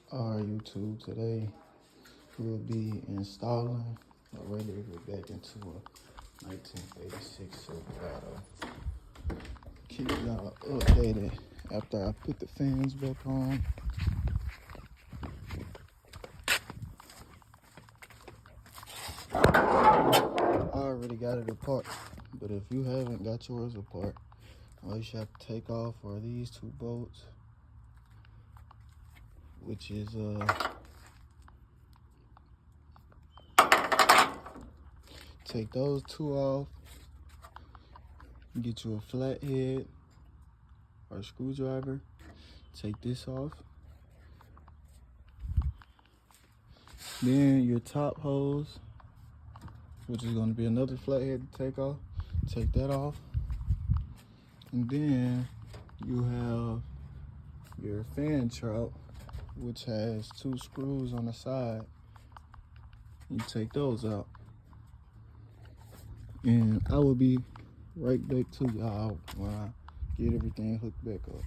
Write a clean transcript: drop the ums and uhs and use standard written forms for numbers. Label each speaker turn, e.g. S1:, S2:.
S1: Alright, YouTube, today we'll be installing a radiator back into a 1986 Silverado. Keep y'all updated after I put the fans back on. I already got it apart, but if you haven't got yours apart, all you should have to take off are these two bolts, which is take those two off, get you a flathead or a screwdriver, take this off. Then your top hose, which is going to be another flathead to take off, take that off. And then you have your fan trout, which has two screws on the side. You take those out. And I will be right back to y'all when I get everything hooked back up.